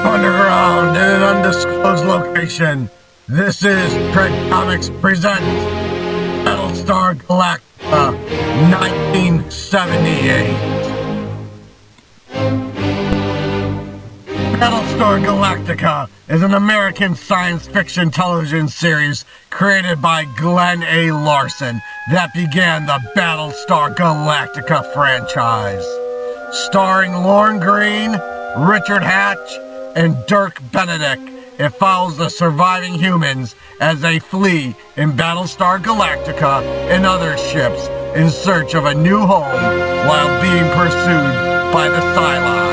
Underground in an undisclosed location, this is Trek Comics presents Battlestar Galactica 1978. Battlestar Galactica is an American science fiction television series created by Glen A. Larson that began the Battlestar Galactica franchise. Starring Lorne Greene, Richard Hatch, and Dirk Benedict, it follows the surviving humans as they flee in Battlestar Galactica and other ships in search of a new home while being pursued by the Cylons.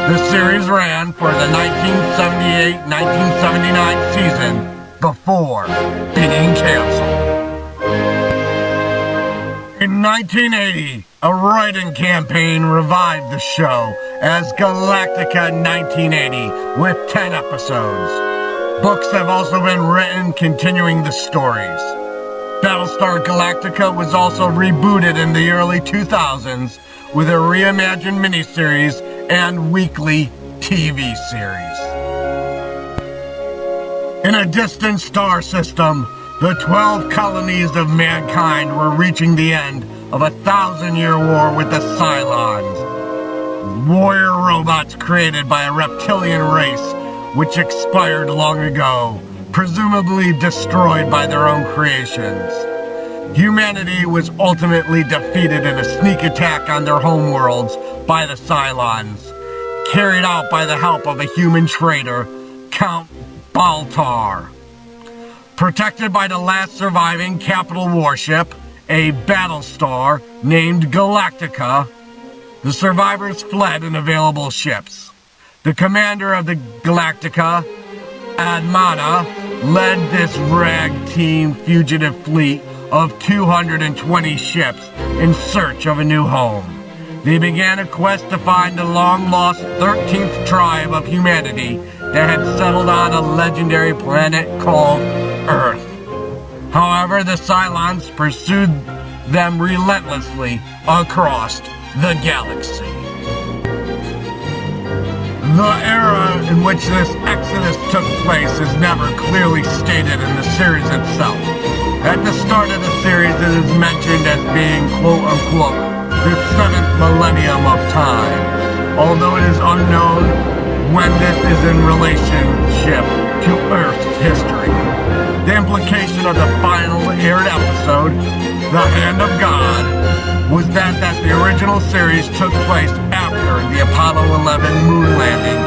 The series ran for the 1978-1979 season before being canceled. In 1980, a writing campaign revived the show as Galactica 1980 with 10 episodes. Books have also been written continuing the stories. Battlestar Galactica was also rebooted in the early 2000s with a reimagined miniseries and weekly TV series. In a distant star system, the 12 colonies of mankind were reaching the end of a 1,000-year war with the Cylons, warrior robots created by a reptilian race which expired long ago, presumably destroyed by their own creations. Humanity was ultimately defeated in a sneak attack on their homeworlds by the Cylons, carried out by the help of a human traitor, Count Baltar. Protected by the last surviving capital warship, a Battlestar named Galactica, the survivors fled in available ships. The commander of the Galactica, Admana, led this ragtag fugitive fleet of 220 ships in search of a new home. They began a quest to find the long-lost 13th tribe of humanity that had settled on a legendary planet called Earth. However, the Cylons pursued them relentlessly across the galaxy. The era in which this exodus took place is never clearly stated in the series itself. At the start of the series, it is mentioned as being, quote-unquote, the 7th millennium of time, although it is unknown when this is in relationship to Earth's history. The implication of the final aired episode, The Hand of God, was that the original series took place after the Apollo 11 moon landing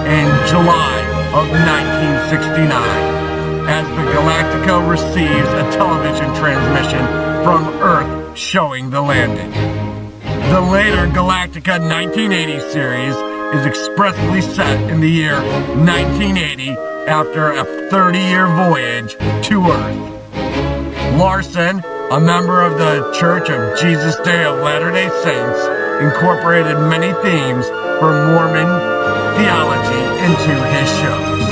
in July of 1969, as the Galactica receives a television transmission from Earth showing the landing. The later Galactica 1980 series is expressly set in the year 1980 after a 30-year voyage to Earth. Larson, a member of the Church of Jesus Day of Latter-day Saints, incorporated many themes from Mormon theology into his shows.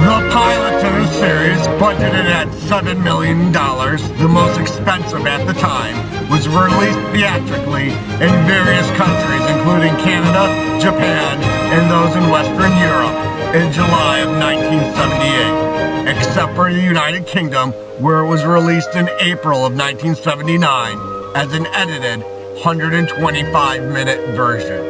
The pilot to the series, budgeted at $7 million, the most expensive at the time, was released theatrically in various countries, including Canada, Japan, and those in Western Europe in July of 1978, except for the United Kingdom, where it was released in April of 1979 as an edited 125-minute version.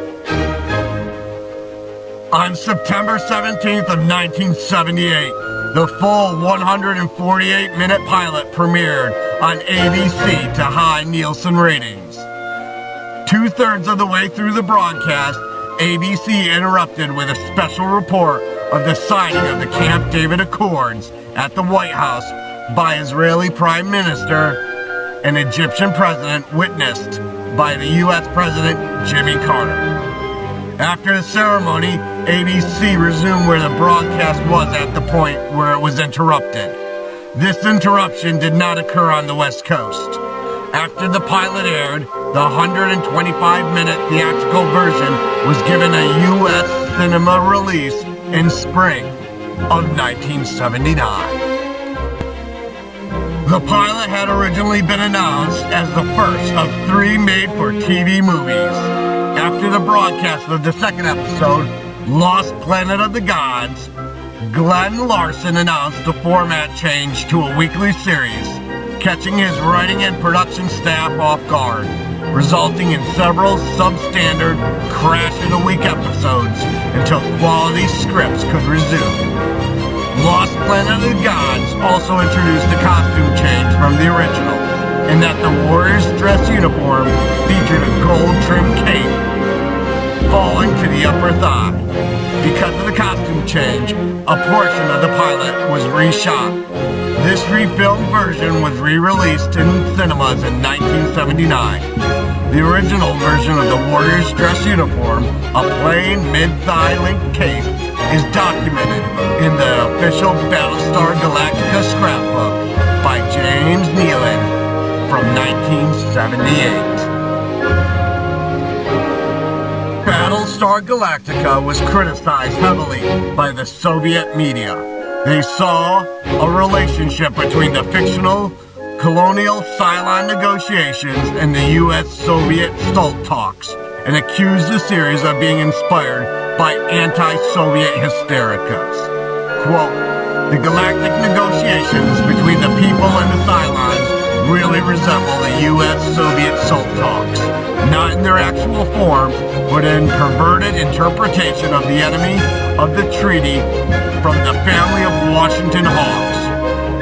On September 17th of 1978, the full 148-minute pilot premiered on ABC to high Nielsen ratings. Two-thirds of the way through the broadcast, ABC interrupted with a special report of the signing of the Camp David Accords at the White House by Israeli Prime Minister and Egyptian President, witnessed by the U.S. President Jimmy Carter. After the ceremony, ABC resumed where the broadcast was at the point where it was interrupted. This interruption did not occur on the West Coast. After the pilot aired, the 125-minute theatrical version was given a U.S. cinema release in spring of 1979. The pilot had originally been announced as the first of 3 made-for-TV movies. After After the broadcast of the second episode, Lost Planet of the Gods, Glen Larson announced a format change to a weekly series, catching his writing and production staff off guard, resulting in several substandard crash-of-the-week episodes until quality scripts could resume. Lost Planet of the Gods also introduced a costume change from the original, in that the warrior's dress uniform featured a gold-trimmed cape falling to the upper thigh. Because of the costume change, a portion of the pilot was reshot. This refilmed version was re-released in cinemas in 1979. The original version of the warrior's dress uniform, a plain mid-thigh length cape, is documented in the official Battlestar Galactica scrapbook by James Nealon from 1978. Battlestar Galactica was criticized heavily by the Soviet media. They saw a relationship between the fictional colonial Cylon negotiations and the U.S.-Soviet SALT talks, and accused the series of being inspired by anti-Soviet hystericas. Quote, "The galactic negotiations between the people and the Cylons really resemble the U.S.-Soviet SALT talks, not in their actual form, but in perverted interpretation of the enemy of the treaty from the family of Washington Hawks.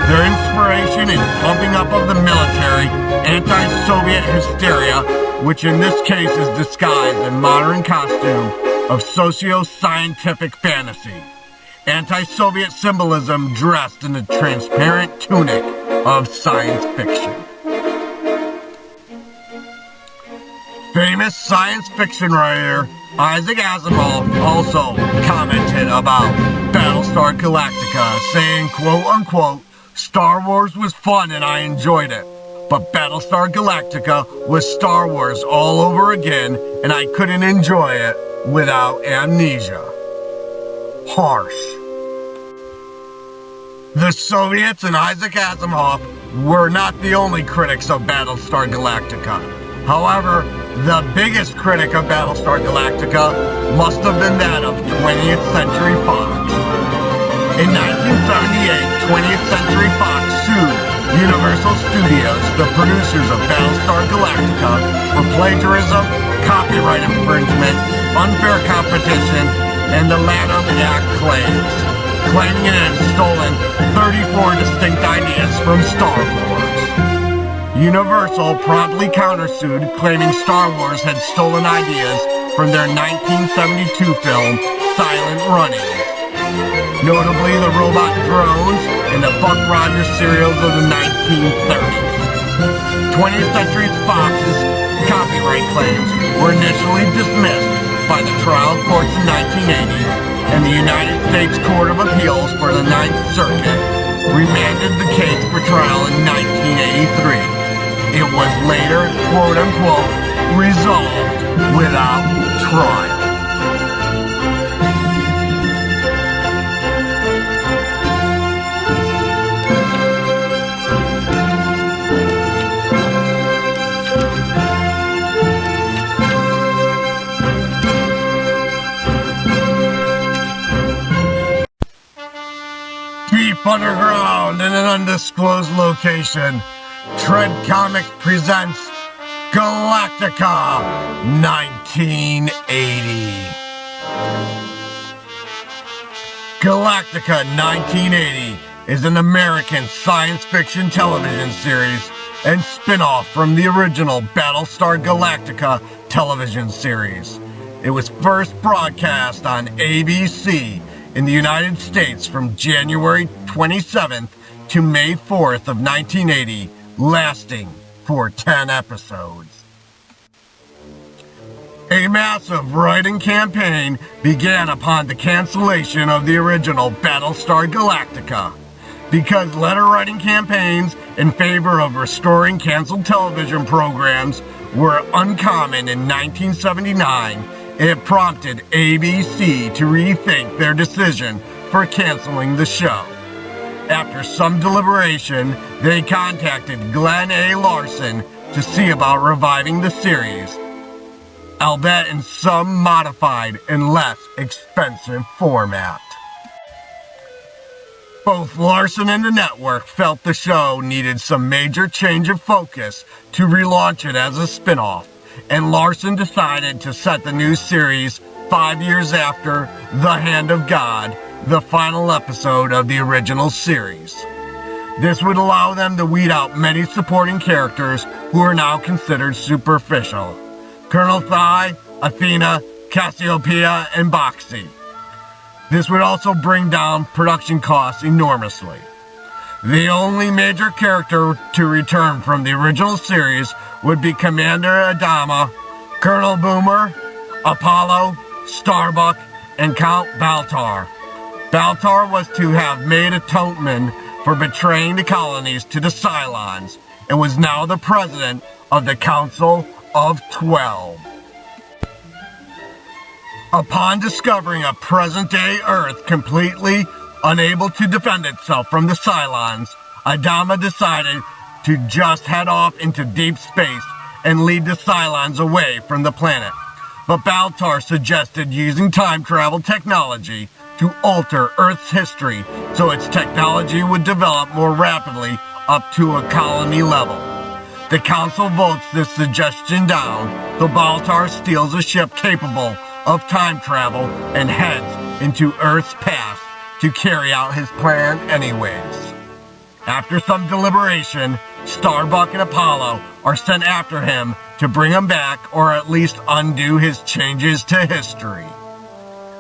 Their inspiration in pumping up of the military anti-Soviet hysteria, which in this case is disguised in modern costume of socio-scientific fantasy. Anti-Soviet symbolism dressed in the transparent tunic of science fiction." Famous science fiction writer Isaac Asimov also commented about Battlestar Galactica, saying, quote unquote, "Star Wars was fun and I enjoyed it, but Battlestar Galactica was Star Wars all over again and I couldn't enjoy it without amnesia." Harsh. The Soviets and Isaac Asimov were not the only critics of Battlestar Galactica. However, the biggest critic of Battlestar Galactica must have been that of 20th Century Fox. In 1978, 20th Century Fox sued Universal Studios, the producers of Battlestar Galactica, for plagiarism, copyright infringement, unfair competition, and the Lanham Act claims, claiming it had stolen 34 distinct ideas from Star Wars. Universal promptly countersued, claiming Star Wars had stolen ideas from their 1972 film, Silent Running, notably the robot drones and the Buck Rogers serials of the 1930s. 20th Century Fox's copyright claims were initially dismissed by the trial courts in 1980, and the United States Court of Appeals for the Ninth Circuit remanded the case for trial in 1983. It was later, quote-unquote, resolved without trial. Deep underground in an undisclosed location, Tread Comics presents Galactica 1980. Galactica 1980 is an American science fiction television series and spin-off from the original Battlestar Galactica television series. It was first broadcast on ABC in the United States from January 27th to May 4th of 1980, lasting for 10 episodes. A massive writing campaign began upon the cancellation of the original Battlestar Galactica. Because letter writing campaigns in favor of restoring canceled television programs were uncommon in 1979, it prompted ABC to rethink their decision for canceling the show. After some deliberation, they contacted Glen A. Larson to see about reviving the series. albeit in some modified and less expensive format. Both Larson and the network felt the show needed some major change of focus to relaunch it as a spin-off, and Larson decided to set the new series 5 years after The Hand of God, the final episode of the original series. This would allow them to weed out many supporting characters who are now considered superficial. Colonel Syfy, Athena, Cassiopeia, and Boxy. This would also bring down production costs enormously. The only major character to return from the original series would be Commander Adama, Colonel Boomer, Apollo, Starbuck, and Count Baltar. Baltar was to have made atonement for betraying the colonies to the Cylons and was now the president of the Council of 12. Upon discovering a present-day Earth completely unable to defend itself from the Cylons, Adama decided to just head off into deep space and lead the Cylons away from the planet. But Baltar suggested using time travel technology to alter Earth's history so its technology would develop more rapidly up to a colony level. The Council votes this suggestion down, so Baltar steals a ship capable of time travel and heads into Earth's past to carry out his plan anyways. After some deliberation, Starbuck and Apollo are sent after him to bring him back or at least undo his changes to history.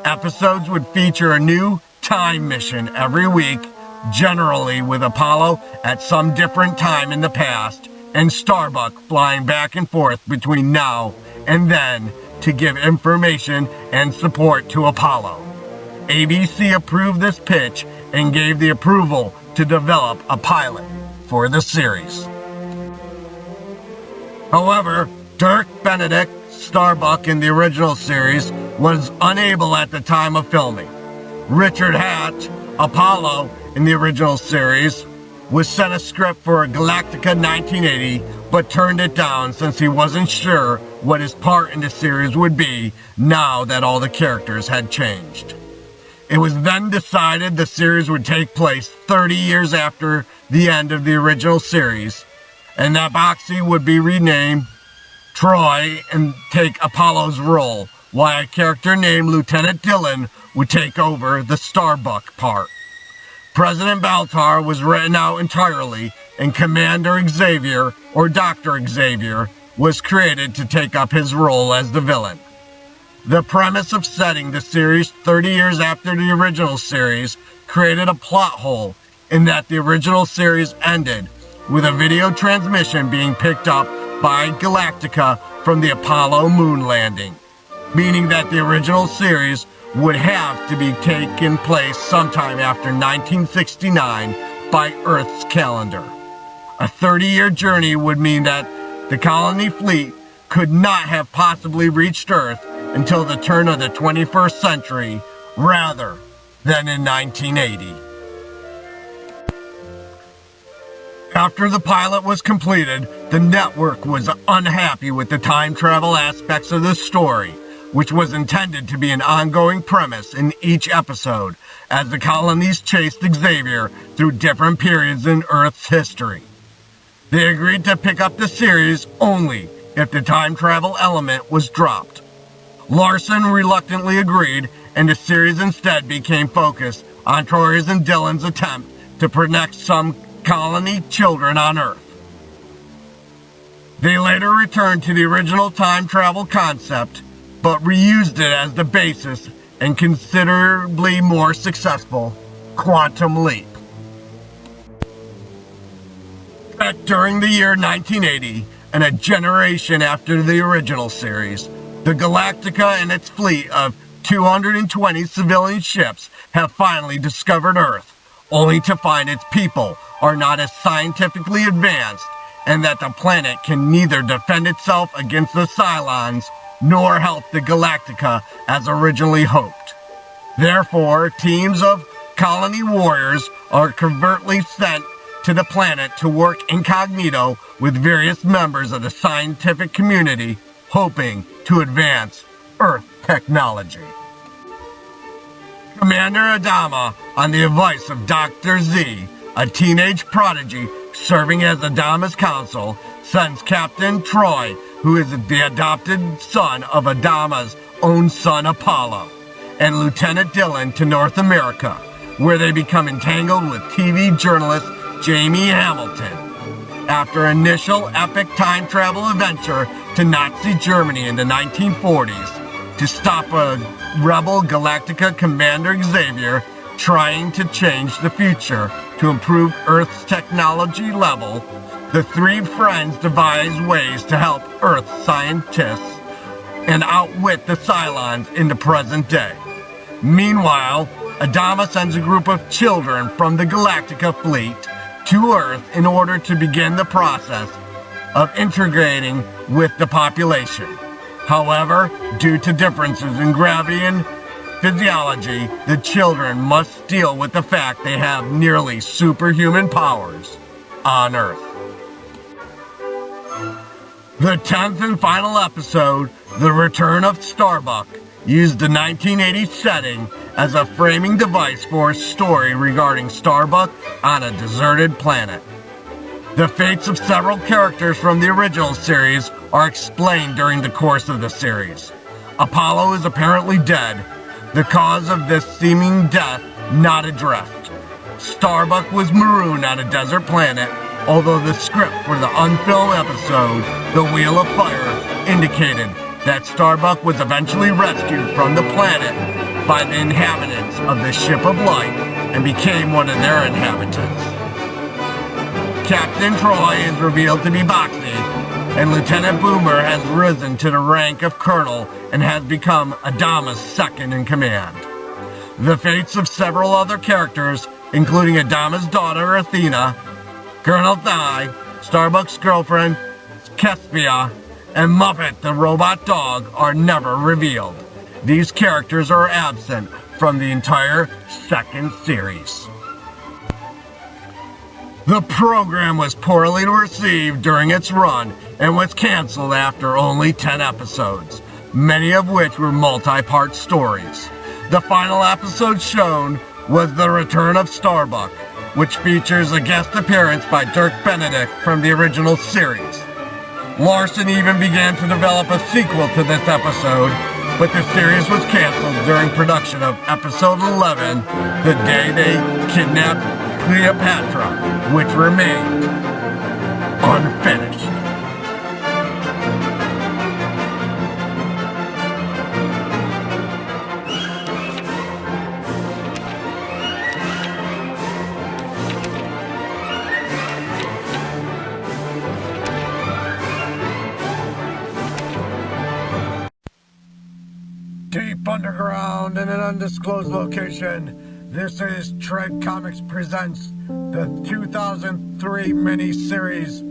Episodes would feature a new time mission every week, generally with Apollo at some different time in the past and Starbuck flying back and forth between now and then to give information and support to Apollo. ABC approved this pitch and gave the approval to develop a pilot for the series. However, Dirk Benedict, Starbuck in the original series, was unable at the time of filming. Richard Hatch, Apollo in the original series, was sent a script for Galactica 1980, but turned it down since he wasn't sure what his part in the series would be now that all the characters had changed. It was then decided the series would take place 30 years after the end of the original series, and that Boxy would be renamed Troy and take Apollo's role, while a character named Lieutenant Dylan would take over the Starbuck part. President Baltar was written out entirely, and Commander Xavier, or Dr. Xavier, was created to take up his role as the villain. The premise of setting the series 30 years after the original series created a plot hole in that the original series ended with a video transmission being picked up by Galactica from the Apollo moon landing, meaning that the original series would have to be taken place sometime after 1969 by Earth's calendar. A 30-year journey would mean that the colony fleet could not have possibly reached Earth until the turn of the 21st century, rather than in 1980. After the pilot was completed, the network was unhappy with the time travel aspects of the story, which was intended to be an ongoing premise in each episode, as the colonies chased Xavier through different periods in Earth's history. They agreed to pick up the series only if the time travel element was dropped. Larson reluctantly agreed, and the series instead became focused on Troy's and Dylan's attempt to protect some colony children on Earth. They later returned to the original time travel concept, but reused it as the basis and considerably more successful Quantum Leap. Set during the year 1980 and a generation after the original series, the Galactica and its fleet of 220 civilian ships have finally discovered Earth, only to find its people are not as scientifically advanced and that the planet can neither defend itself against the Cylons nor help the Galactica as originally hoped. Therefore, teams of colony warriors are covertly sent to the planet to work incognito with various members of the scientific community, hoping to advance Earth technology. Commander Adama, on the advice of Dr. Z, a teenage prodigy serving as Adama's counsel, sends Captain Troy, who is the adopted son of Adama's own son Apollo, and Lieutenant Dillon to North America, where they become entangled with TV journalist Jamie Hamilton. After initial epic time travel adventure to Nazi Germany in the 1940s to stop a rebel Galactica Commander Xavier trying to change the future to improve Earth's technology level, the three friends devise ways to help Earth scientists and outwit the Cylons in the present day. Meanwhile, Adama sends a group of children from the Galactica fleet to Earth in order to begin the process of integrating with the population. However, due to differences in gravity and physiology, the children must deal with the fact they have nearly superhuman powers on Earth. The 10th and final episode, The Return of Starbuck, used the 1980s setting as a framing device for a story regarding Starbuck on a deserted planet. The fates of several characters from the original series are explained during the course of the series. Apollo is apparently dead, the cause of this seeming death not addressed. Starbuck was marooned on a desert planet, although the script for the unfilmed episode, The Wheel of Fire, indicated that Starbuck was eventually rescued from the planet by the inhabitants of the Ship of Light and became one of their inhabitants. Captain Troy is revealed to be Boxy, and Lieutenant Boomer has risen to the rank of Colonel and has become Adama's second in command. The fates of several other characters, including Adama's daughter Athena, Colonel Thai, Starbuck's girlfriend Kespia, and Muppet the robot dog, are never revealed. These characters are absent from the entire second series. The program was poorly received during its run and was canceled after only 10 episodes, many of which were multi-part stories. The final episode shown was The Return of Starbuck, which features a guest appearance by Dirk Benedict from the original series. Larson even began to develop a sequel to this episode, but the series was canceled during production of episode 11, The Day They Kidnapped Cleopatra, which remained unfinished. Deep underground in an undisclosed location, this is Tread Comics presents the 2003 miniseries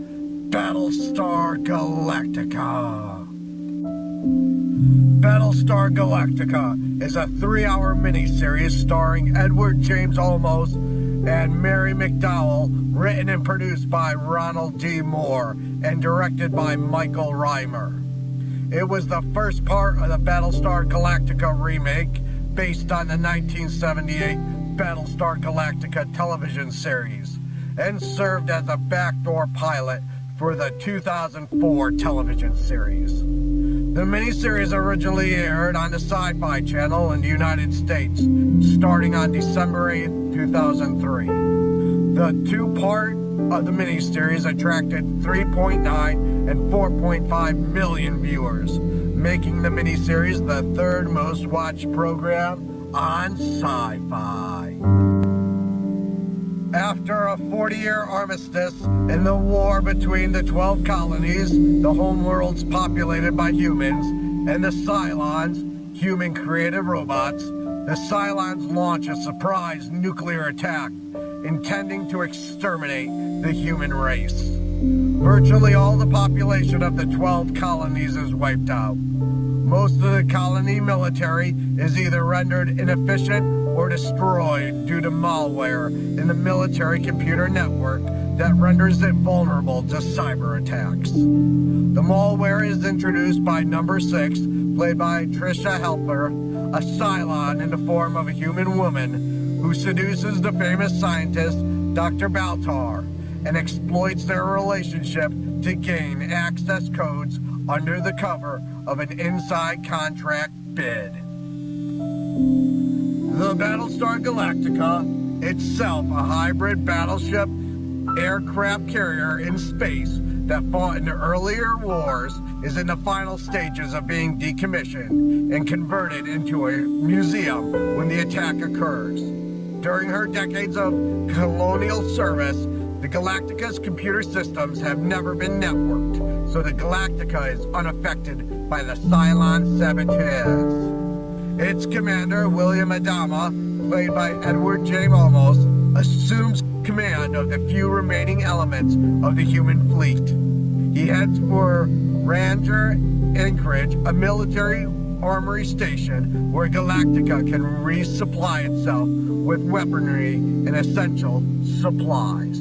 Battlestar Galactica. Battlestar Galactica is a 3-hour miniseries starring Edward James Olmos and Mary McDowell, written and produced by Ronald D. Moore and directed by Michael Rymer. It was the first part of the Battlestar Galactica remake based on the 1978 Battlestar Galactica television series and served as a backdoor pilot for the 2004 television series. The miniseries originally aired on the Sci Fi Channel in the United States starting on December 8, 2003. The two-part of the miniseries attracted 3.9 and 4.5 million viewers, making the miniseries the third most watched program on Syfy. After a 40-year armistice in the war between the 12 colonies, the homeworlds populated by humans, and the Cylons, human-created robots, the Cylons launch a surprise nuclear attack intending to exterminate the human race. Virtually all the population of the 12 colonies is wiped out. Most of the colony military is either rendered inefficient or destroyed due to malware in the military computer network that renders it vulnerable to cyber attacks. The malware is introduced by Number 6, played by Trisha Helfer, a Cylon in the form of a human woman who seduces the famous scientist Dr. Baltar and exploits their relationship to gain access codes under the cover of an inside contract bid. The Battlestar Galactica, itself a hybrid battleship aircraft carrier in space that fought in the earlier wars, is in the final stages of being decommissioned and converted into a museum when the attack occurs. During her decades of colonial service, the Galactica's computer systems have never been networked, so the Galactica is unaffected by the Cylon sabotage. Its commander, William Adama, played by Edward J. Olmos, assumes command of the few remaining elements of the human fleet. He heads for Ranger Anchorage, a military armory station where Galactica can resupply itself with weaponry and essential supplies.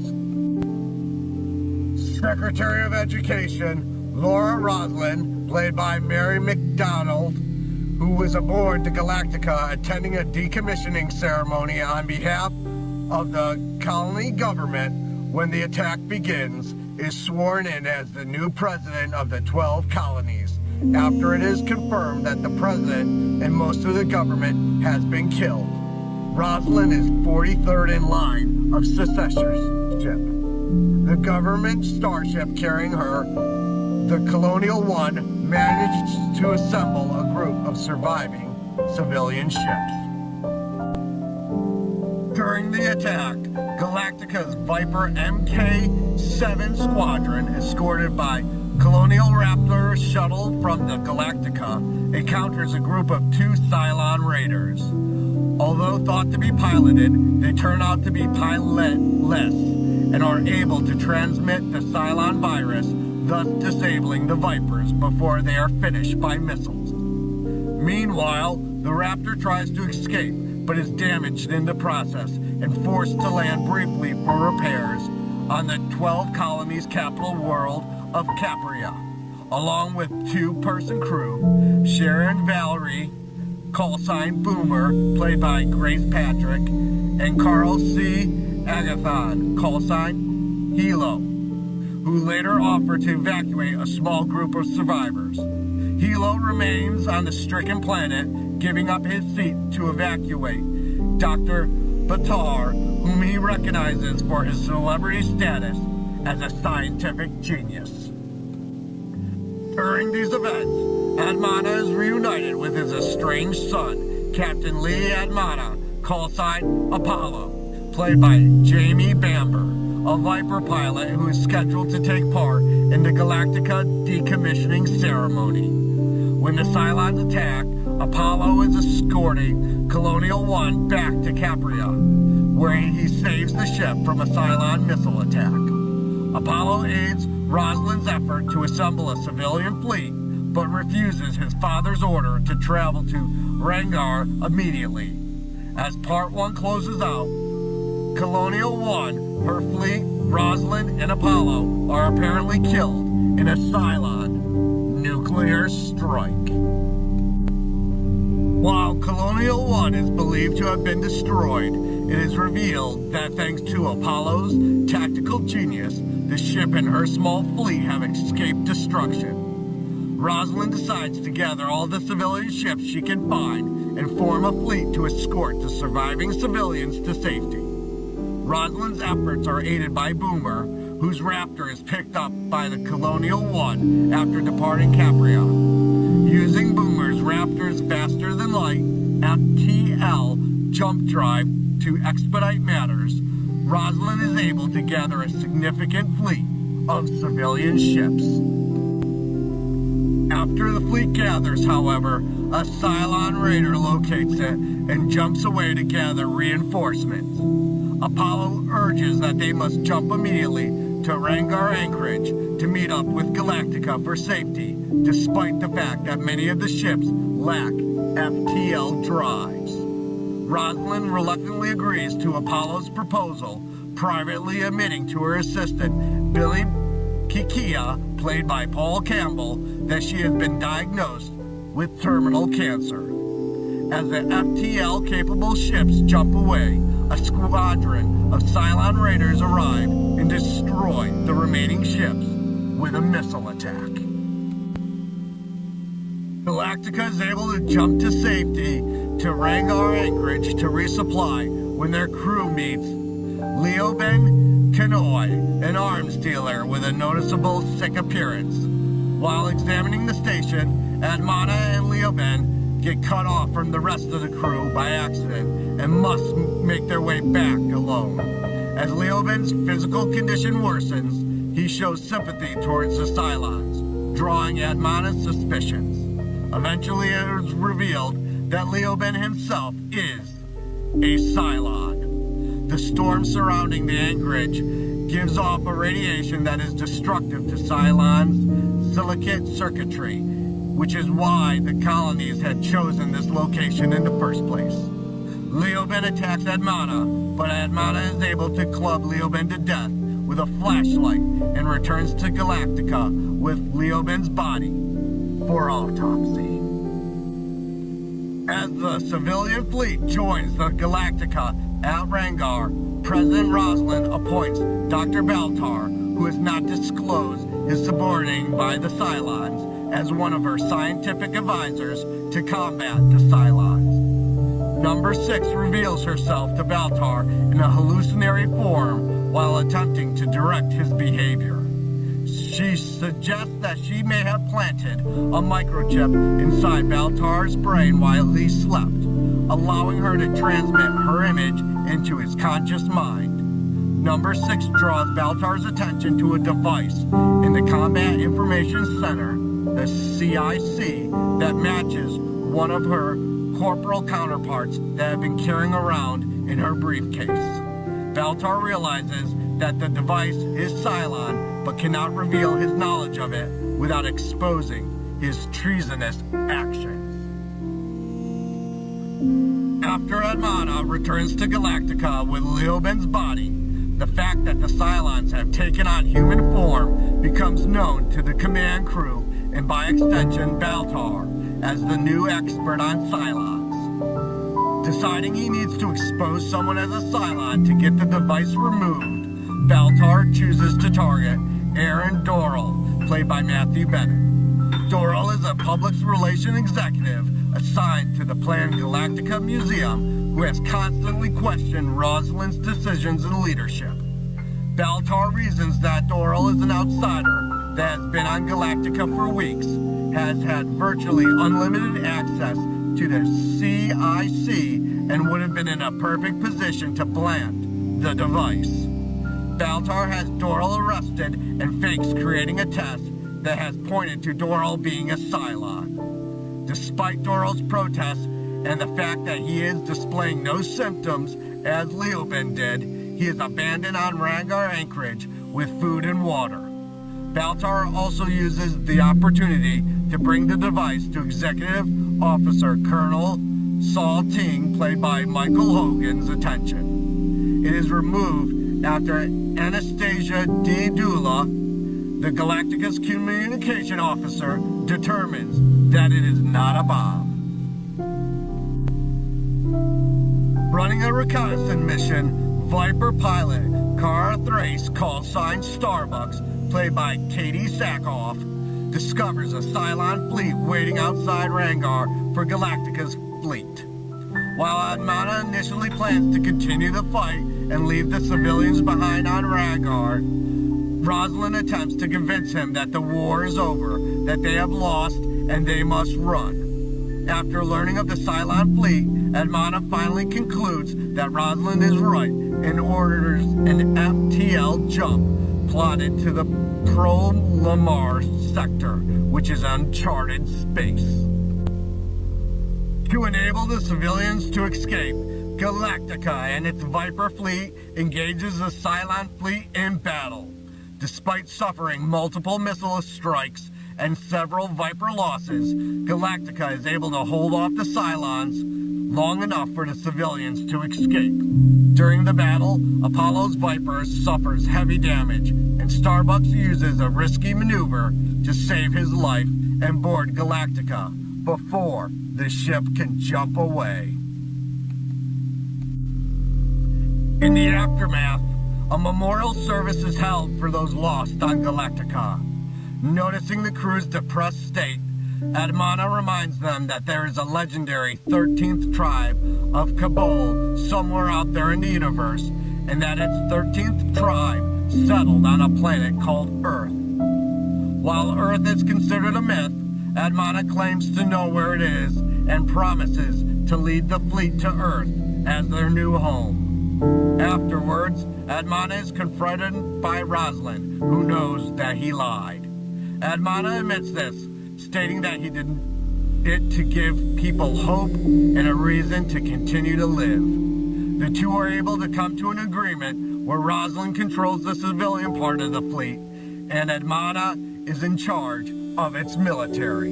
Secretary of Education, Laura Roslin, played by Mary McDonnell, who was aboard the Galactica attending a decommissioning ceremony on behalf of the colony government when the attack begins, is sworn in as the new president of the 12 colonies after it is confirmed that the president and most of the government has been killed. Roslin is 43rd in line of successorship. The government starship carrying her, the Colonial One, managed to assemble a group of surviving civilian ships. During the attack, Galactica's Viper MK-7 squadron, escorted by Colonial Raptor shuttle from the Galactica, encounters a group of 2 Cylon raiders. Although thought to be piloted, they turn out to be pilotless and are able to transmit the Cylon virus, thus disabling the Vipers before they are finished by missiles. Meanwhile, the Raptor tries to escape, but is damaged in the process and forced to land briefly for repairs on the 12 colonies' capital world of Capria, along with 2-person crew, Sharon Valerie, callsign Boomer, played by Grace Patrick, and Carl C. Agathon, callsign Hilo, who later offered to evacuate a small group of survivors. Hilo remains on the stricken planet, giving up his seat to evacuate Dr. Batar, whom he recognizes for his celebrity status as a scientific genius. During these events, Admana is reunited with his estranged son, Captain Lee Admana, callsign Apollo, played by Jamie Bamber, a Viper pilot who is scheduled to take part in the Galactica decommissioning ceremony. When the Cylons attack, Apollo is escorting Colonial One back to Capria, where he saves the ship from a Cylon missile attack. Apollo aids Roslin's effort to assemble a civilian fleet, but refuses his father's order to travel to Rangar immediately. As Part 1 closes out, Colonial One, her fleet, Roslin, and Apollo are apparently killed in a Cylon nuclear strike. While Colonial One is believed to have been destroyed, it is revealed that thanks to Apollo's tactical genius, the ship and her small fleet have escaped destruction. Rosalind decides to gather all the civilian ships she can find and form a fleet to escort the surviving civilians to safety. Rosalind's efforts are aided by Boomer, whose Raptor is picked up by the Colonial One after departing Capria. Using Boomer's Raptor's faster-than-light FTL jump drive to expedite matters, Rosalind is able to gather a significant fleet of civilian ships. After the fleet gathers, however, a Cylon raider locates it and jumps away to gather reinforcements. Apollo urges that they must jump immediately to Rangar Anchorage to meet up with Galactica for safety, despite the fact that many of the ships lack FTL drives. Rosalind reluctantly agrees to Apollo's proposal, privately admitting to her assistant, Billy Kikia, played by Paul Campbell, that she has been diagnosed with terminal cancer. As the FTL-capable ships jump away, a squadron of Cylon raiders arrive and destroy the remaining ships with a missile attack. Galactica is able to jump to safety to Rangar Anchorage to resupply when their crew meets Leoben Kanoi, an arms dealer with a noticeable sick appearance. While examining the station, Admana and Leoben get cut off from the rest of the crew by accident and must make their way back alone. As Leoben's physical condition worsens, he shows sympathy towards the Cylons, drawing Admana's suspicions. Eventually it is revealed that Leoben himself is a Cylon. The storm surrounding the anchorage gives off a radiation that is destructive to Cylon's silicate circuitry, which is why the colonies had chosen this location in the first place. Leoben attacks Admana, but Admana is able to club Leoben to death with a flashlight and returns to Galactica with Leoben's body for autopsy. As the civilian fleet joins the Galactica at Rangar, President Roslin appoints Dr. Baltar, who has not disclosed his subordinating by the Cylons, as one of her scientific advisors to combat the Cylons. Number 6 reveals herself to Baltar in a hallucinatory form while attempting to direct his behavior. She suggests that she may have planted a microchip inside Baltar's brain while he slept, allowing her to transmit her image into his conscious mind. Number 6 draws Baltar's attention to a device in the Combat Information Center, the CIC, that matches one of her corporal counterparts that have been carrying around in her briefcase. Baltar realizes that the device is Cylon, but cannot reveal his knowledge of it without exposing his treasonous actions. After Admana returns to Galactica with Leoben's body, the fact that the Cylons have taken on human form becomes known to the command crew and by extension Baltar as the new expert on Cylons. Deciding he needs to expose someone as a Cylon to get the device removed, Baltar chooses to target Aaron Doral, played by Matthew Bennett. Doral is a public relations executive assigned to the planned Galactica Museum who has constantly questioned Rosalind's decisions and leadership. Baltar reasons that Doral is an outsider that has been on Galactica for weeks, has had virtually unlimited access to the CIC, and would have been in a perfect position to plant the device. Baltar has Doral arrested and fakes creating a test that has pointed to Doral being a Cylon. Despite Doral's protests and the fact that he is displaying no symptoms as Leoben did, he is abandoned on Rangar Anchorage with food and water. Baltar also uses the opportunity to bring the device to Executive Officer Colonel Saul Ting, played by Michael Hogan's attention. It is removed after Anastasia D. Dula, the Galactica's communication officer, determines that it is not a bomb. Running a reconnaissance mission, Viper pilot Cara Thrace, call sign Starbucks, played by Katie Sackhoff, discovers a Cylon fleet waiting outside Rangar for Galactica's fleet. While Admana initially plans to continue the fight and leave the civilians behind on Rangar, Rosalind attempts to convince him that the war is over, that they have lost, and they must run. After learning of the Cylon fleet, Admana finally concludes that Rosalind is right and orders an FTL jump plotted to the Pro-Lamar sector, which is uncharted space. To enable the civilians to escape, Galactica and its Viper fleet engages the Cylon fleet in battle. Despite suffering multiple missile strikes and several Viper losses, Galactica is able to hold off the Cylons long enough for the civilians to escape. During the battle, Apollo's Viper suffers heavy damage, and Starbuck uses a risky maneuver to save his life and board Galactica before the ship can jump away. In the aftermath, a memorial service is held for those lost on Galactica. Noticing the crew's depressed state, Admana reminds them that there is a legendary 13th tribe of Kabul somewhere out there in the universe, and that its 13th tribe settled on a planet called Earth. While Earth is considered a myth, Admana claims to know where it is and promises to lead the fleet to Earth as their new home. Afterwards, Admana is confronted by Roslin, who knows that he lied. Admana admits this, stating that he did it to give people hope and a reason to continue to live. The two are able to come to an agreement where Roslin controls the civilian part of the fleet, and Admana is in charge of its military.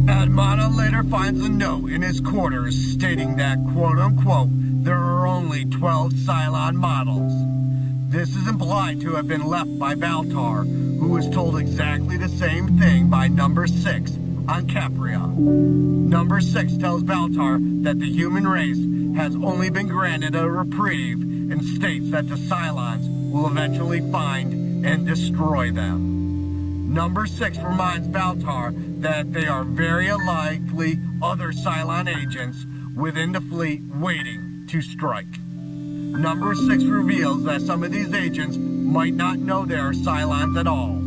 Admana later finds a note in his quarters stating that, quote-unquote, there are only 12 Cylon models. This is implied to have been left by Baltar, who was told exactly the same thing by Number 6 on Capria. Number 6 tells Baltar that the human race has only been granted a reprieve and states that the Cylons will eventually find and destroy them. Number 6 reminds Baltar that they are very likely other Cylon agents within the fleet waiting to strike. Number 6 reveals that some of these agents might not know they are Cylons at all.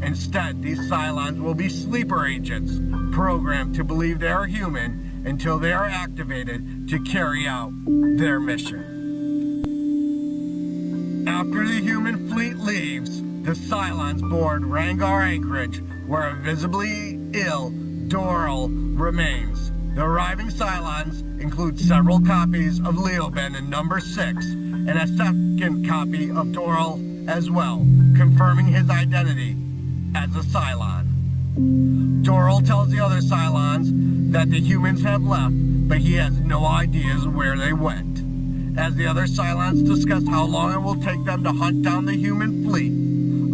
Instead, these Cylons will be sleeper agents, programmed to believe they are human until they are activated to carry out their mission. After the human fleet leaves, the Cylons board Rangar Anchorage, where a visibly ill Doral remains. The arriving Cylons include several copies of Leoben in Number 6, and a second copy of Doral as well, confirming his identity as a Cylon. Doral tells the other Cylons that the humans have left, but he has no ideas where they went. As the other Cylons discuss how long it will take them to hunt down the human fleet,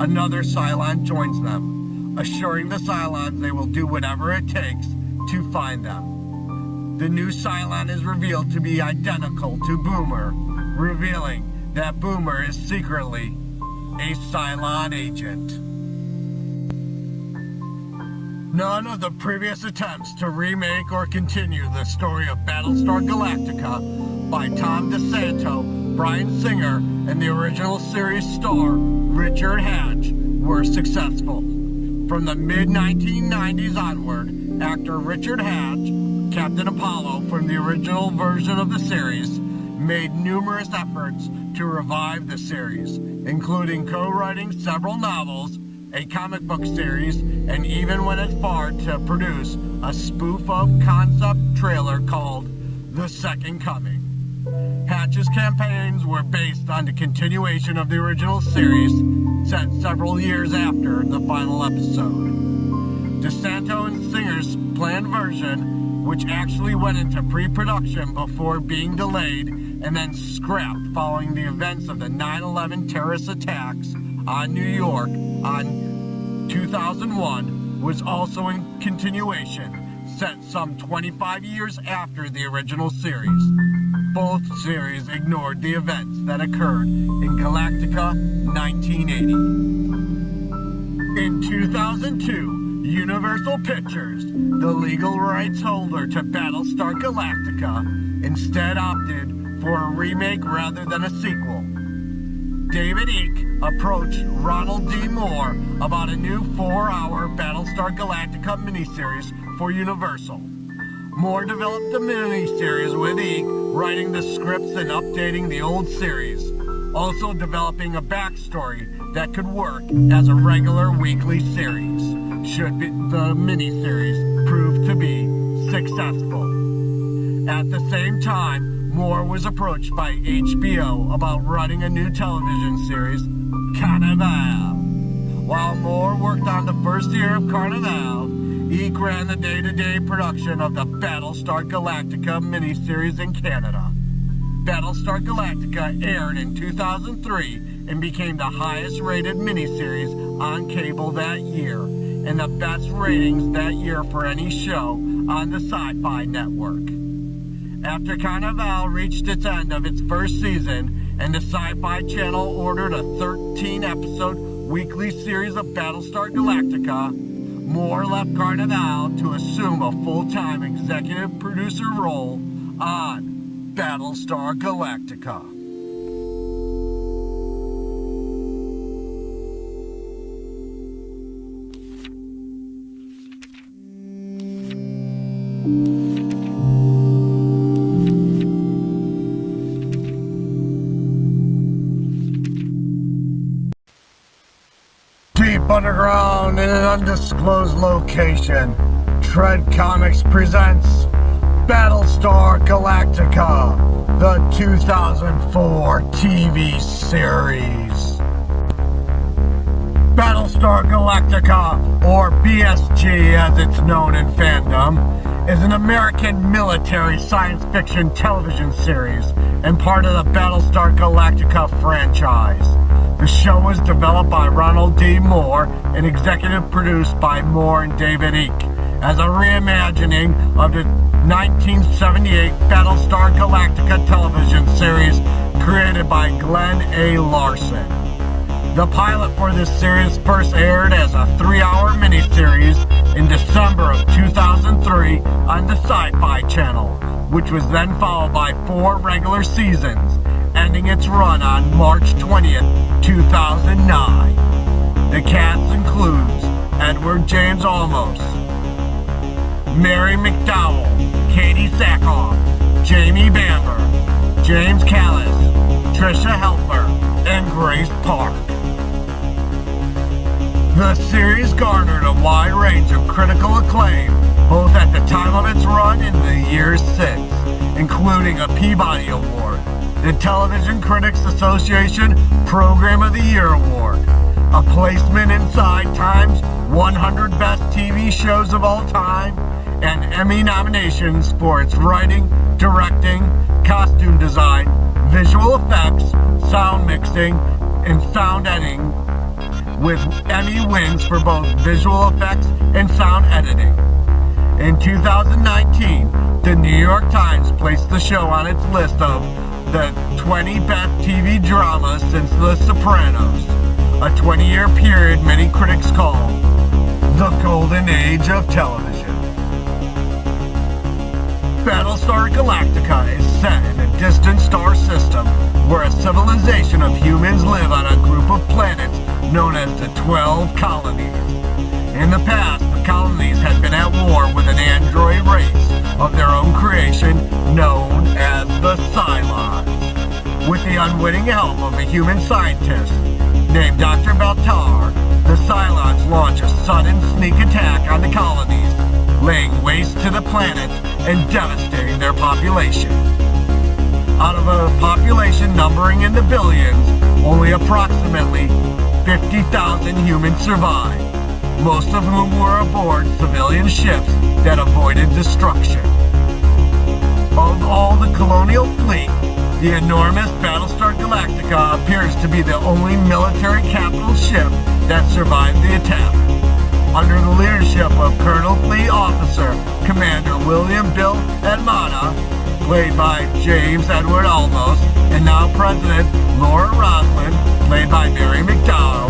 another Cylon joins them, assuring the Cylons they will do whatever it takes to find them. The new Cylon is revealed to be identical to Boomer, revealing that Boomer is secretly a Cylon agent. None of the previous attempts to remake or continue the story of Battlestar Galactica by Tom DeSanto, Bryan Singer, and the original series star Richard Hatch were successful. From the mid-1990s onward, actor Richard Hatch, Captain Apollo from the original version of the series, made numerous efforts to revive the series, including co-writing several novels, a comic book series, and even went as far to produce a spoof of concept trailer called The Second Coming. Hatch's campaigns were based on the continuation of the original series, set several years after the final episode. DeSanto and Singer's planned version, which actually went into pre-production before being delayed and then scrapped following the events of the 9/11 terrorist attacks on New York on 2001, was also in continuation, set some 25 years after the original series. Both series ignored the events that occurred in Galactica 1980. In 2002, Universal Pictures, the legal rights holder to Battlestar Galactica, instead opted for a remake rather than a sequel. David Eek approached Ronald D. Moore about a new 4-hour Battlestar Galactica miniseries for Universal. Moore developed the miniseries with Eek, writing the scripts and updating the old series, also developing a backstory that could work as a regular weekly series, should the miniseries prove to be successful. At the same time, Moore was approached by HBO about writing a new television series, Carnival. While Moore worked on the first year of Carnival, He ran the day-to-day production of the Battlestar Galactica miniseries in Canada. Battlestar Galactica aired in 2003 and became the highest-rated miniseries on cable that year, and the best ratings that year for any show on the Syfy network. After Carnival reached its end of its first season, and the Sci-Fi Channel ordered a 13-episode weekly series of Battlestar Galactica, Moore left Carnival to assume a full-time executive producer role on Battlestar Galactica. Deep underground in an undisclosed location, Tread Comics presents Battlestar Galactica, the 2004 TV series. Battlestar Galactica, or BSG as it's known in fandom, is an American military science fiction television series and part of the Battlestar Galactica franchise. The show was developed by Ronald D. Moore and executive produced by Moore and David Eek as a reimagining of the 1978 Battlestar Galactica television series created by Glen A. Larson. The pilot for this series first aired as a 3-hour miniseries in December of 2003 on the Sci-Fi Channel, which was then followed by 4 regular seasons, ending its run on March 20th, 2009. The cast includes Edward James Olmos, Mary McDowell, Katie Sackhoff, Jamie Bamber, James Callis, Trisha Helfer, and Grace Park. The series garnered a wide range of critical acclaim, both at the time of its run and the years since, including a Peabody Award, the Television Critics Association Program of the Year Award, a placement inside Time's 100 Best TV Shows of All Time, and Emmy nominations for its writing, directing, costume design, visual effects, sound mixing, and sound editing, with Emmy wins for both visual effects and sound editing. In 2019, the New York Times placed the show on its list of the 20 best TV dramas since The Sopranos, a 20-year period many critics call the golden age of television. Battlestar Galactica is set in a distant star system where a civilization of humans live on a group of planets known as the 12 Colonies. In the past, the colonies had been at war with an android race of their own creation known as the Cylons. With the unwitting help of a human scientist named Dr. Baltar, the Cylons launch a sudden sneak attack on the colonies, laying waste to the planets and devastating their population. Out of a population numbering in the billions, only approximately 50,000 humans survived, most of whom were aboard civilian ships that avoided destruction. Of all the colonial fleet, the enormous Battlestar Galactica appears to be the only military capital ship that survived the attack. Under the leadership of Colonel Fleet Officer Commander William Bill Admana, played by James Edward Olmos, and now President Laura Roslin, played by Mary McDowell,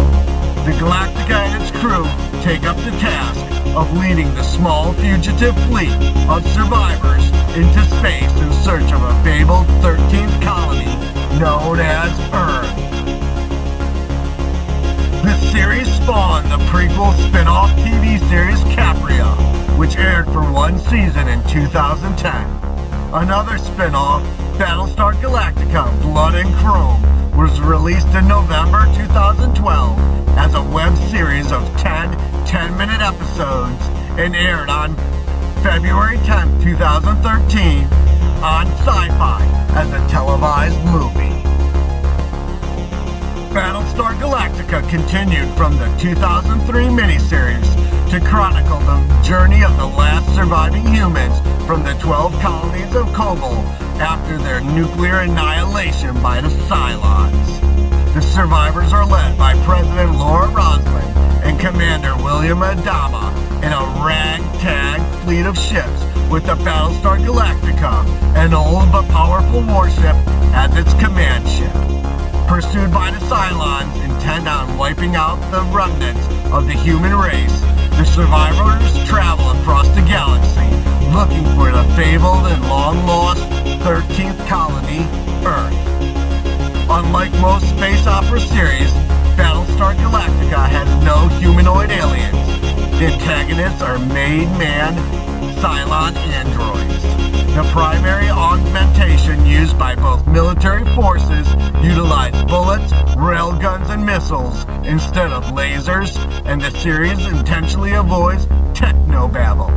the Galactica and its crew take up the task of leading the small fugitive fleet of survivors into space in search of a fabled 13th colony known as Earth. The series spawned the prequel spin-off TV series Capria, which aired for 1 season in 2010. Another spin-off, Battlestar Galactica Blood and Chrome, was released in November 2012 as a web series of 10 10-minute episodes and aired on February 10, 2013 on Syfy as a televised movie. Battlestar Galactica continued from the 2003 miniseries to chronicle the journey of the last surviving humans from the 12 colonies of Kobol after their nuclear annihilation by the Cylons. The survivors are led by President Laura Roslin and Commander William Adama in a ragtag fleet of ships with the Battlestar Galactica, an old but powerful warship, as its command ship. Pursued by the Cylons, intent on wiping out the remnants of the human race, the survivors travel across the galaxy looking for the fabled and long-lost 13th colony, Earth. Unlike most space opera series, Battlestar Galactica has no humanoid aliens. The antagonists are made man Cylon androids. The primary augmentation used by both military forces utilize bullets, railguns, and missiles instead of lasers, and the series intentionally avoids technobabble.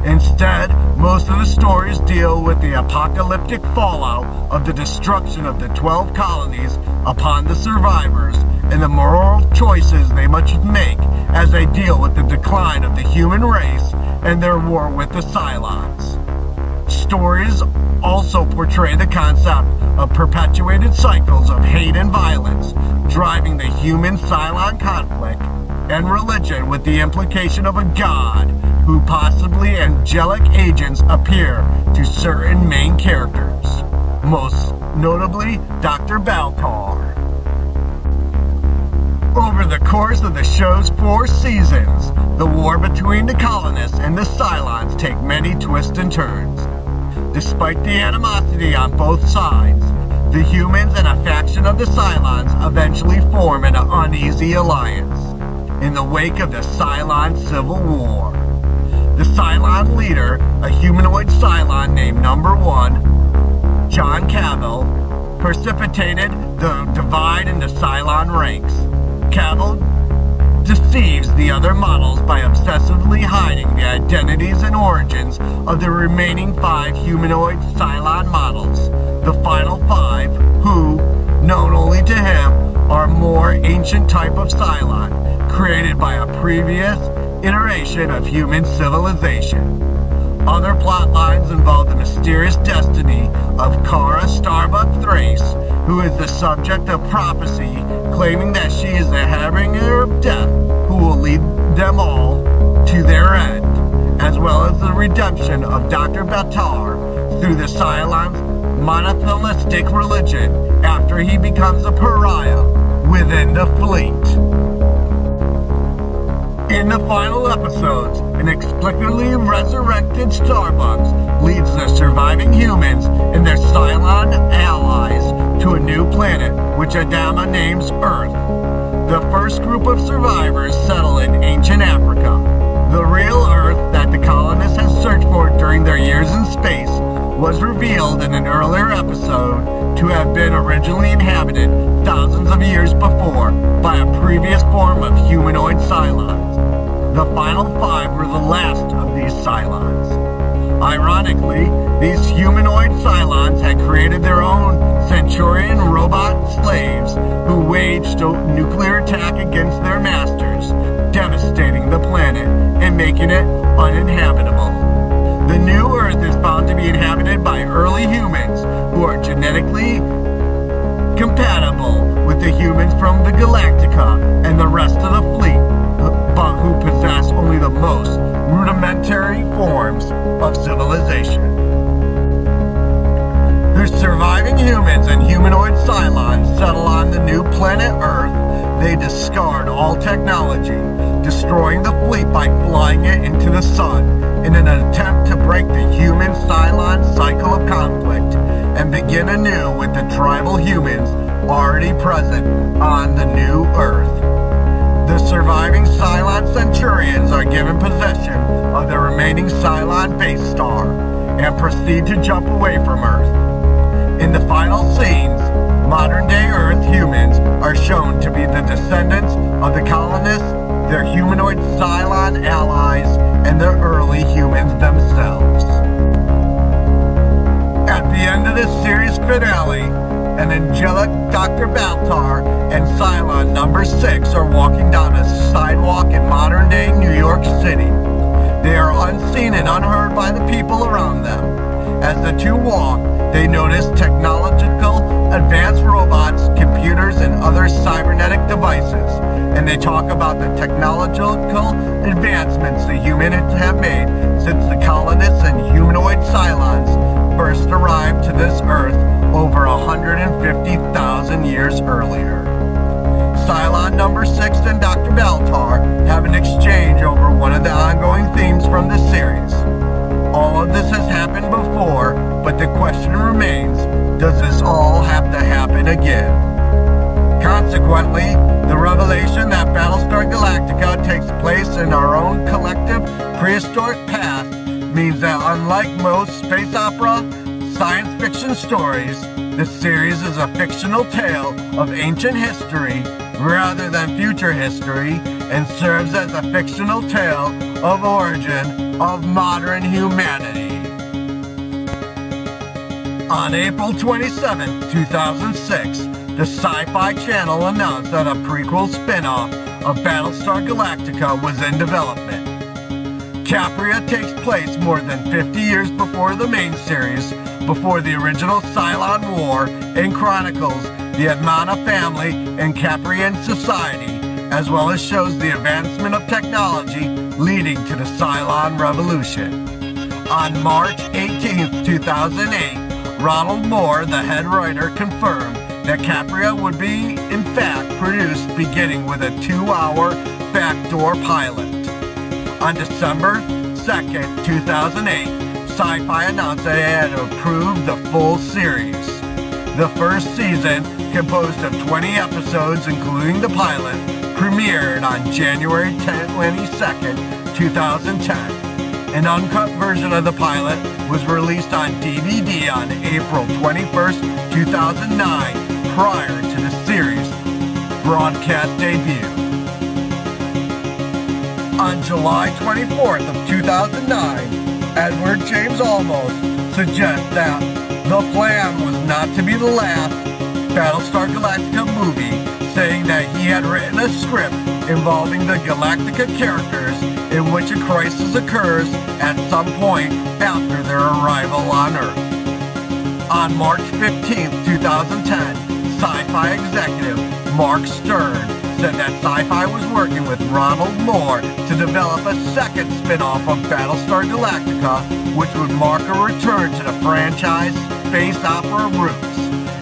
Instead, most of the stories deal with the apocalyptic fallout of the destruction of the 12 colonies upon the survivors and the moral choices they must make as they deal with the decline of the human race and their war with the Cylons. Stories also portray the concept of perpetuated cycles of hate and violence, driving the human-Cylon conflict and religion with the implication of a god who possibly angelic agents appear to certain main characters, most notably Dr. Baltar. Over the course of the show's 4 seasons, the war between the colonists and the Cylons take many twists and turns. Despite the animosity on both sides, the humans and a faction of the Cylons eventually form an uneasy alliance in the wake of the Cylon Civil War. The Cylon leader, a humanoid Cylon named Number 1, John Cavill, precipitated the divide in the Cylon ranks. Cavill deceives the other models by obsessively hiding the identities and origins of the remaining 5 humanoid Cylon models. The final 5, who, known only to him, are more ancient type of Cylon, created by a previous iteration of human civilization. Other plot lines involve the mysterious destiny of Kara Starbuck Thrace, who is the subject of prophecy claiming that she is the harbinger of death who will lead them all to their end, as well as the redemption of Dr. Baltar through the Cylons' monotheistic religion after he becomes a pariah within the fleet. In the final episodes, inexplicably resurrected Starbucks leads the surviving humans and their Cylon allies to a new planet, which Adama names Earth. The first group of survivors settle in ancient Africa. The real Earth that the colonists had searched for during their years in space was revealed in an earlier episode to have been originally inhabited thousands of years before by a previous form of humanoid Cylons. The final 5 were the last of these Cylons. Ironically, these humanoid Cylons had created their own Centurion robot slaves who waged a nuclear attack against their masters, devastating the planet and making it uninhabitable. The new Earth is found to be inhabited by early humans who are genetically compatible with the humans from the Galactica and the rest of the fleet, but who possess only the most rudimentary forms of civilization. The surviving humans and humanoid Cylons settle on the new planet Earth. They discard all technology, destroying the fleet by flying it into the sun in an attempt to break the human-Cylon cycle of conflict and begin anew with the tribal humans already present on the new Earth. The surviving Cylon Centurions are given possession of the remaining Cylon base star and proceed to jump away from Earth. In the final scenes, modern-day Earth humans are shown to be the descendants of the colonists, their humanoid Cylon allies, and the early humans themselves. At the end of this series finale, an angelic Dr. Baltar and Cylon number 6 are walking down a sidewalk in modern-day New York City. They are unseen and unheard by the people around them. As the two walk, they notice technological advanced robots, computers, and other cybernetic devices, and they talk about the technological advancements the humans have made since the colonists and humanoid Cylons first arrived to this Earth over 150,000 years earlier. Cylon number 6 and Dr. Baltar have an exchange over one of the ongoing themes from this series. All of this has happened before, but the question remains, does this all have to happen again? Consequently, the revelation that Battlestar Galactica takes place in our own collective prehistoric past means that unlike most space opera science fiction stories, this series is a fictional tale of ancient history rather than future history, and serves as a fictional tale of origin of modern humanity. On April 27, 2006, the Sci-Fi Channel announced that a prequel spin-off of Battlestar Galactica was in development. Capria takes place more than 50 years before the main series, before the original Cylon War, and chronicles the Admana family and Caprian society, as well as shows the advancement of technology leading to the Cylon Revolution. On March 18, 2008, Ronald D, the head writer, confirmed that Capria would be, in fact, produced beginning with a 2-hour backdoor pilot. On December 2, 2008, Syfy announced that it had approved the full series. The first season, composed of 20 episodes including the pilot, premiered on January 22, 2010. An uncut version of the pilot was released on DVD on April 21, 2009, prior to the series' broadcast debut. On July 24th of 2009, Edward James Olmos suggests that the plan was not to be the last Battlestar Galactica movie, saying that he had written a script involving the Galactica characters in which a crisis occurs at some point after their arrival on Earth. On March 15, 2010, Sci-Fi executive Mark Stern said that Sci-Fi was working with Ronald D to develop a second spin-off of Battlestar Galactica, which would mark a return to the franchise space opera roots,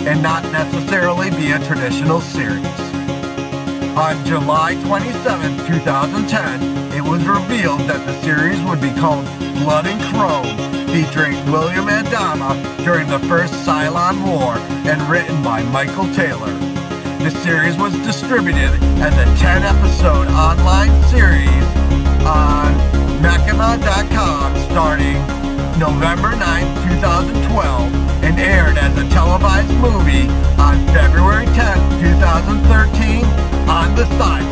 and not necessarily be a traditional series. On July 27, 2010, it was revealed that the series would be called Blood and Chrome, featuring William Adama during the first Cylon War, and written by Michael Taylor. The series was distributed as a 10-episode online series on McDonnell.com starting November 9, 2012, and aired as a televised movie on February 10, 2013 on the Sci